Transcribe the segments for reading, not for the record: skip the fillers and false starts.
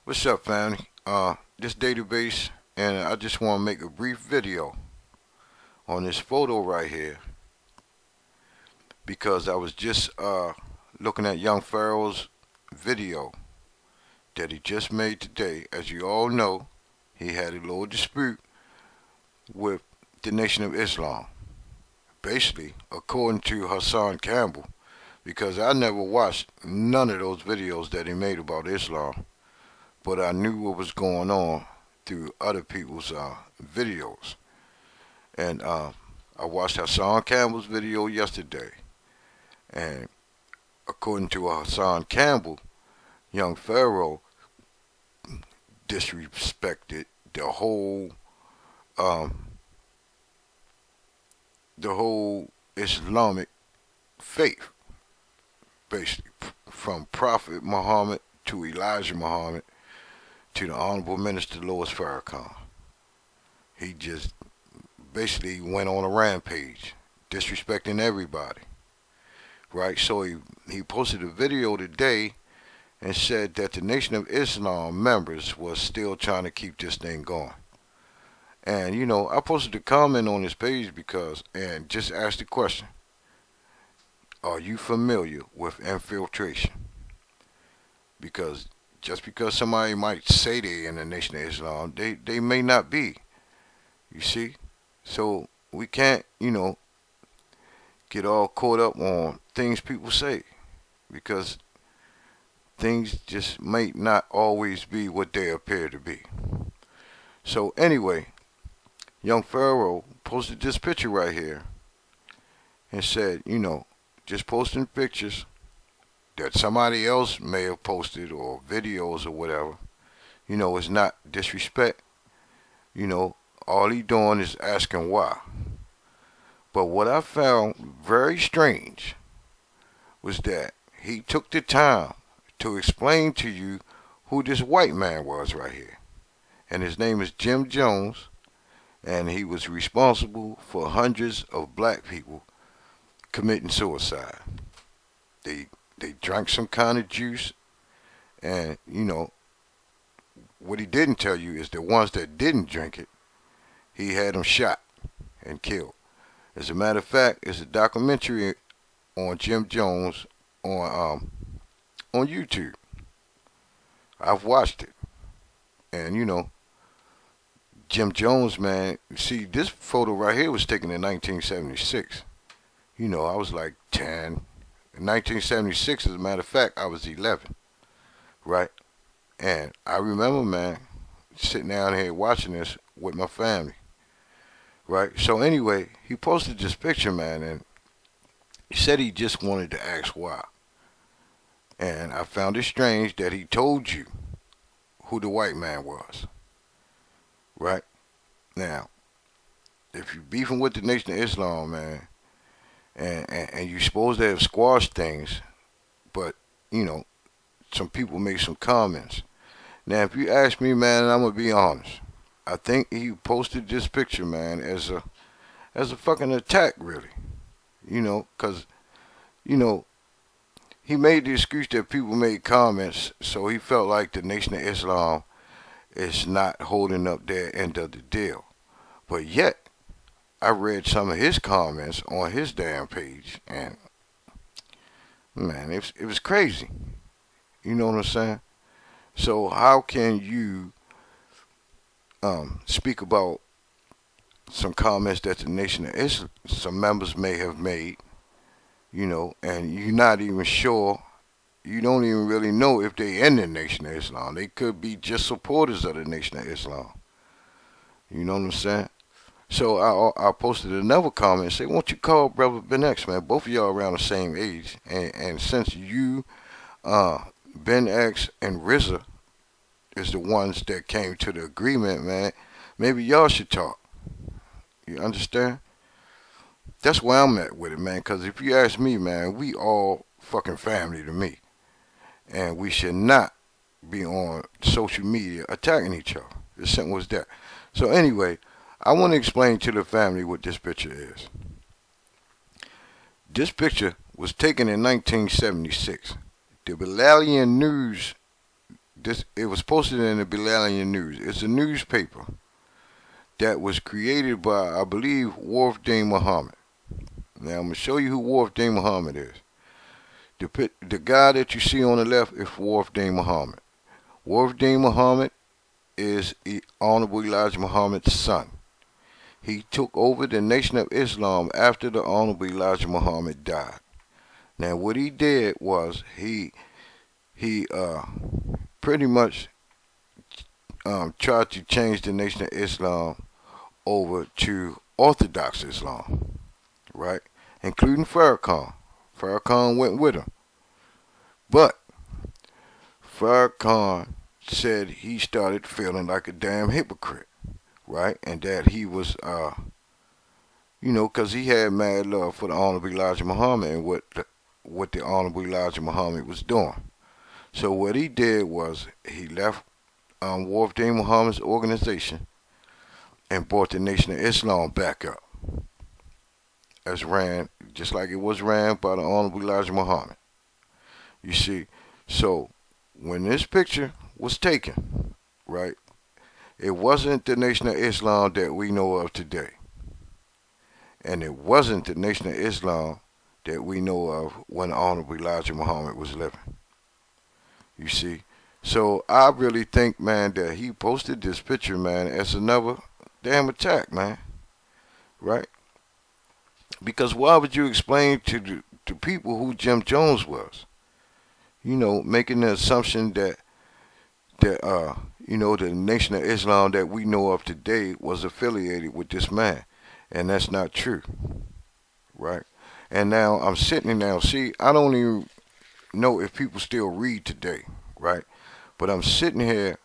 What's up, family? This database, and I just want to make a brief video on this photo right here because I was just looking at Young Pharaoh's video that he just made today. As you all know, he had a little dispute with the Nation of Islam. Basically, according to Hassan Campbell, because I never watched none of those videos that he made about Islam, but I knew what was going on through other people's videos. And I watched Hassan Campbell's video yesterday. And according to Hassan Campbell, Young Pharaoh disrespected um, the whole Islamic faith, basically, from Prophet Muhammad to Elijah Muhammad to the Honorable Minister Louis Farrakhan. He just basically went on a rampage, disrespecting everybody, right? So he posted a video today and said that the Nation of Islam members was still trying to keep this thing going. And, I posted a comment on his page and just asked the question, are you familiar with infiltration? Because just because somebody might say they're in the Nation of Islam, they may not be. You see? So we can't, get all caught up on things people say, because things just may not always be what they appear to be. So anyway, Young Pharaoh posted this picture right here and said, just posting pictures that somebody else may have posted or videos or whatever, it's not disrespect. All he doing is asking why. But what I found very strange was that he took the time to explain to you who this white man was right here. And his name is Jim Jones, and he was responsible for hundreds of black people committing suicide. They drank some kind of juice, and what he didn't tell you is the ones that didn't drink it, he had them shot and killed. As a matter of fact, it's a documentary on Jim Jones on YouTube. I've watched it, and Jim Jones, man. See, this photo right here was taken in 1976. I was like 10. In 1976, as a matter of fact, I was 11, right? And I remember, man, sitting down here watching this with my family, right? So anyway, he posted this picture, man, and he said he just wanted to ask why. And I found it strange that he told you who the white man was, right? Now, if you're beefing with the Nation of Islam, man, and you're supposed to have squashed things, but some people made some comments. Now, if you ask me, man, and I'm gonna be honest, I think he posted this picture, man, as a fucking attack, really. Cause he made the excuse that people made comments, so he felt like the Nation of Islam is not holding up their end of the deal. But yet, I read some of his comments on his damn page, and man, it was crazy. You know what I'm saying? So how can you speak about some comments that the Nation of Islam, some members may have made, and you're not even sure, you don't even really know if they in the Nation of Islam. They could be just supporters of the Nation of Islam. You know what I'm saying? So I posted another comment and say, won't you call Brother Ben X, man? Both of y'all around the same age. And since you, Ben X and RZA is the ones that came to the agreement, man, maybe y'all should talk. You understand? That's where I'm at with it, man. Because if you ask me, man, we all fucking family to me. And we should not be on social media attacking each other. As simple as that. So anyway, I want to explain to the family what this picture is. This picture was taken in 1976. The Bilalian News it was posted in the Bilalian News. It's a newspaper that was created by, I believe, Wharf Deen Muhammad. Now I'm gonna show you who Wharf Deen Muhammad is. The guy that you see on the left is Wharf Deen Muhammad. Wharf Deen Muhammad is Honorable Elijah Muhammad's son. He took over the Nation of Islam after the Honorable Elijah Muhammad died. Now what he did was he pretty much tried to change the Nation of Islam over to Orthodox Islam, right? Including Farrakhan. Farrakhan went with him. But Farrakhan said he started feeling like a damn hypocrite, right? And that he was, because he had mad love for the Honorable Elijah Muhammad and what the Honorable Elijah Muhammad was doing. So what he did was he left Wharf Deen Muhammad's organization and brought the Nation of Islam back up, as ran just like it was ran by the Honorable Elijah Muhammad. You see, so when this picture was taken, right, it wasn't the Nation of Islam that we know of today, and it wasn't the Nation of Islam that we know of when the Honorable Elijah Muhammad was living. You see, so I really think, man, that he posted this picture, man, as another damn attack, man, right? Because why would you explain to people who Jim Jones was? Making the assumption that the Nation of Islam that we know of today was affiliated with this man, and that's not true, right? And now I'm sitting now. See, I don't even know if people still read today, right? But I'm sitting here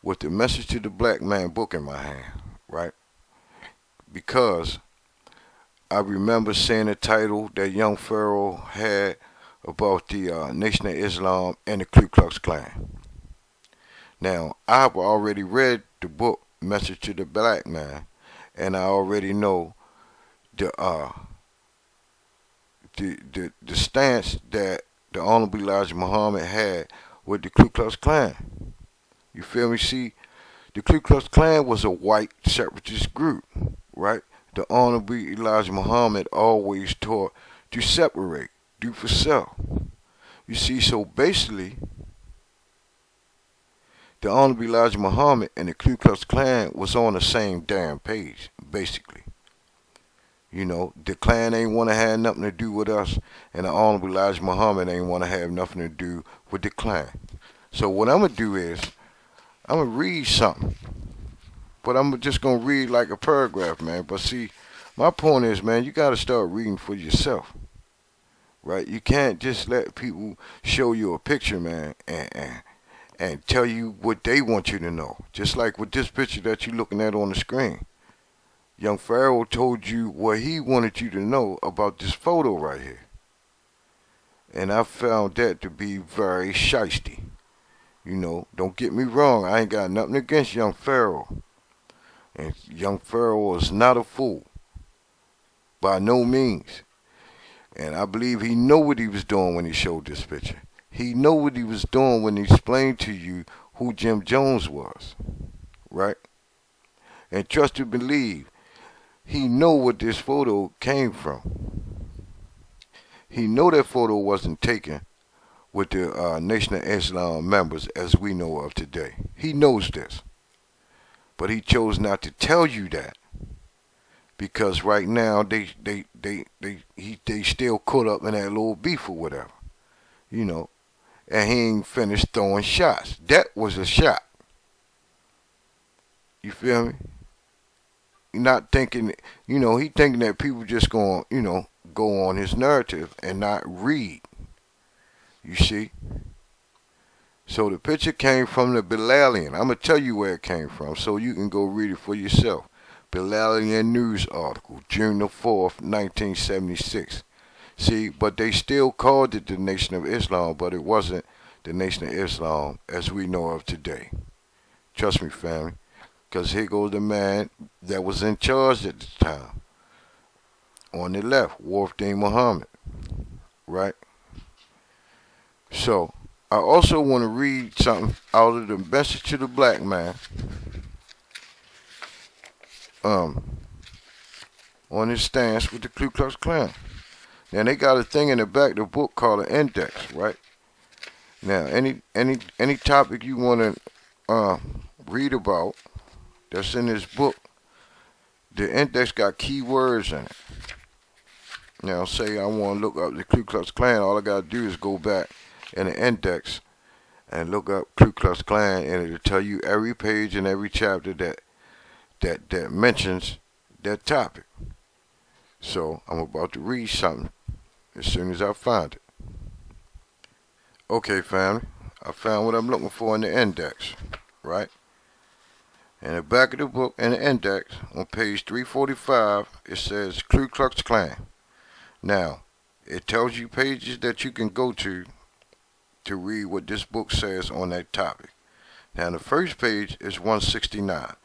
with the Message to the Black Man book in my hand, right? Because I remember seeing a title that young Pharaoh had about the Nation of Islam and the Ku Klux Klan. Now, I've already read the book Message to the Black Man, and I already know the stance that the Honorable Elijah Muhammad had with the Ku Klux Klan. You feel me? See, the Ku Klux Klan was a white separatist group, right? The Honorable Elijah Muhammad always taught to separate, do for self. You see, so basically, the Honorable Elijah Muhammad and the Ku Klux Klan was on the same damn page, basically. The Klan ain't want to have nothing to do with us, and the Honorable Elijah Muhammad ain't want to have nothing to do with the Klan. So what I'm going to do is, I'm going to read something. But I'm just going to read like a paragraph, man. But see, my point is, man, you got to start reading for yourself, right? You can't just let people show you a picture, man, and tell you what they want you to know. Just like with this picture that you're looking at on the screen. Young Pharaoh told you what he wanted you to know about this photo right here. And I found that to be very shiesty. Don't get me wrong. I ain't got nothing against young Pharaoh. And young Pharaoh is not a fool. By no means. And I believe he know what he was doing when he showed this picture. He know what he was doing when he explained to you who Jim Jones was. Right? And trust to believe, he know what this photo came from. He know that photo wasn't taken with the Nation of Islam members as we know of today. He knows this. But he chose not to tell you that. Because right now they still caught up in that little beef or whatever. And he ain't finished throwing shots. That was a shot. You feel me? Not thinking, he thinking that people just going, go on his narrative and not read. You see? So the picture came from the Bilalian. I'm going to tell you where it came from so you can go read it for yourself. Bilalian News article, June the 4th, 1976. See, but they still called it the Nation of Islam, but it wasn't the Nation of Islam as we know of today. Trust me, family. Because here goes the man that was in charge at the time. On the left, Wharf Deen Muhammad. Right? So, I also want to read something out of the Message to the Black Man. On his stance with the Ku Klux Klan. Now they got a thing in the back of the book called an index, right? Now any topic you want to read about that's in this book, the index got keywords in it. Now say I want to look up the Ku Klux Klan, all I gotta do is go back in the index and look up Ku Klux Klan, and it'll tell you every page and every chapter that mentions that topic. So I'm about to read something as soon as I find it. Okay, family, I found what I'm looking for in the index, right? In the back of the book, in the index, on page 345, it says Ku Klux Klan. Now, it tells you pages that you can go to read what this book says on that topic. Now, the first page is 169.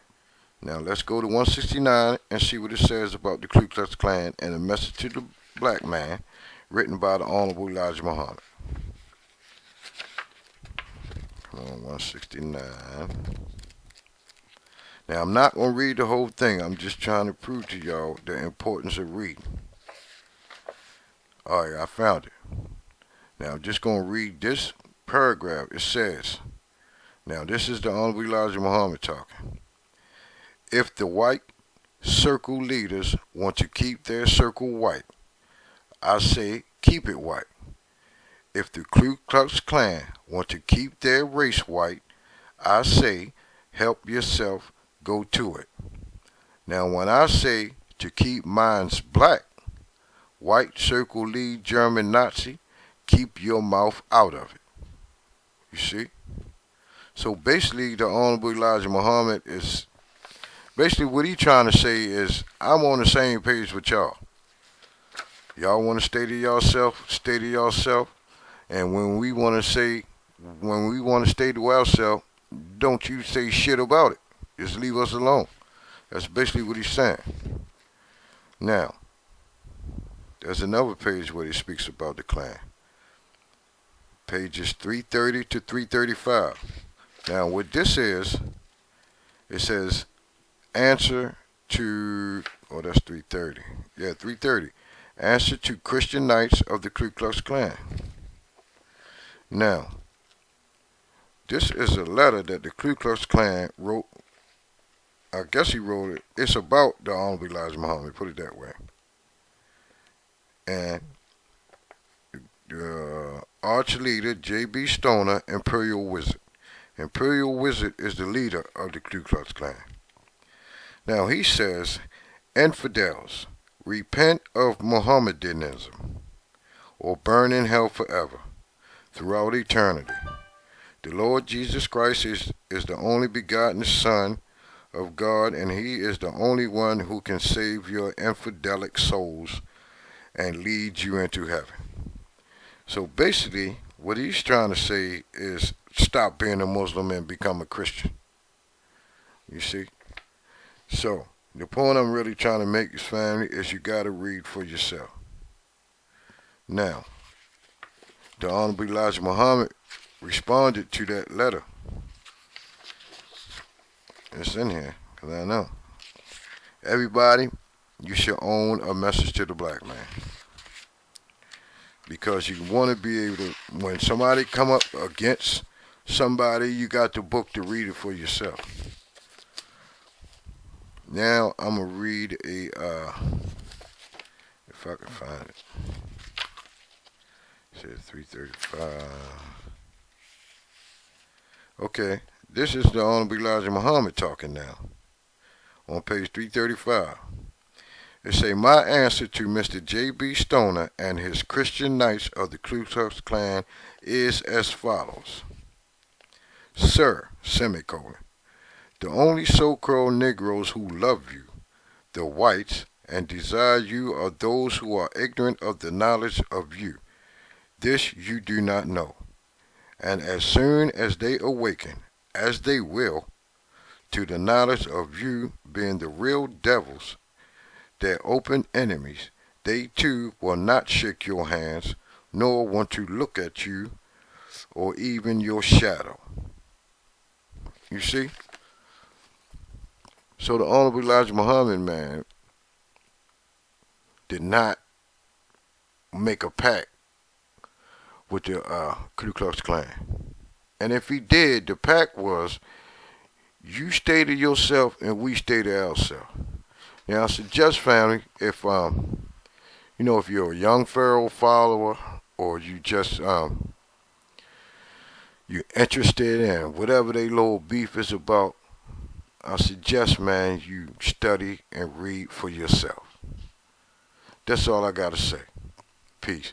Now, let's go to 169 and see what it says about the Ku Klux Klan and a Message to the Black Man, written by the Honorable Elijah Muhammad. Come on, 169. Now, I'm not going to read the whole thing. I'm just trying to prove to y'all the importance of reading. All right, I found it. Now, I'm just going to read this paragraph. It says, now, this is the Honorable Elijah Muhammad talking. If the white circle leaders want to keep their circle white, I say keep it white. If the Ku Klux Klan want to keep their race white, I say help yourself, go to it. Now when I say to keep mine's black, white circle lead German Nazi, keep your mouth out of it. You see? So basically the Honorable Elijah Muhammad is basically what he's trying to say is, I'm on the same page with y'all. Y'all want to stay to yourself, stay to yourself. And when we want to stay to ourselves, don't you say shit about it. Just leave us alone. That's basically what he's saying. Now, there's another page where he speaks about the Klan. Pages 330 to 335. Now, what this is, it says, answer to, oh, that's 330. Yeah, 330. Answer to Christian Knights of the Ku Klux Klan. Now, this is a letter that the Ku Klux Klan wrote. I guess he wrote it. It's about the Honorable Elijah Muhammad, put it that way. And the arch leader, J.B. Stoner, Imperial Wizard. Imperial Wizard is the leader of the Ku Klux Klan. Now he says, infidels, repent of Mohammedanism, or burn in hell forever, throughout eternity. The Lord Jesus Christ is the only begotten Son of God, and he is the only one who can save your infidelic souls and lead you into heaven. So basically, what he's trying to say is stop being a Muslim and become a Christian. You see? So, the point I'm really trying to make is, family, is you got to read for yourself. Now, the Honorable Elijah Muhammad responded to that letter. It's in here, because I know. Everybody, you should own a Message to the Black Man. Because you want to be able to, when somebody come up against somebody, you got the book to read it for yourself. Now I'm going to read a, if I can find it. It says 335. Okay, this is the Honorable Elijah Muhammad talking now. On page 335. It say, my answer to Mr. J.B. Stoner and his Christian Knights of the Ku Klux Klan is as follows. Sir, semicolon. The only so-called Negroes who love you, the whites, and desire you are those who are ignorant of the knowledge of you. This you do not know. And as soon as they awaken, as they will, to the knowledge of you being the real devils, their open enemies, they too will not shake your hands, nor want to look at you or even your shadow. You see? So the Honorable Elijah Muhammad, man, did not make a pact with the Ku Klux Klan. And if he did, the pact was you stay to yourself and we stay to ourselves. Now I suggest, family, if if you're a young Pharaoh follower or you just you're interested in whatever they little beef is about, I suggest, man, you study and read for yourself. That's all I gotta say. Peace.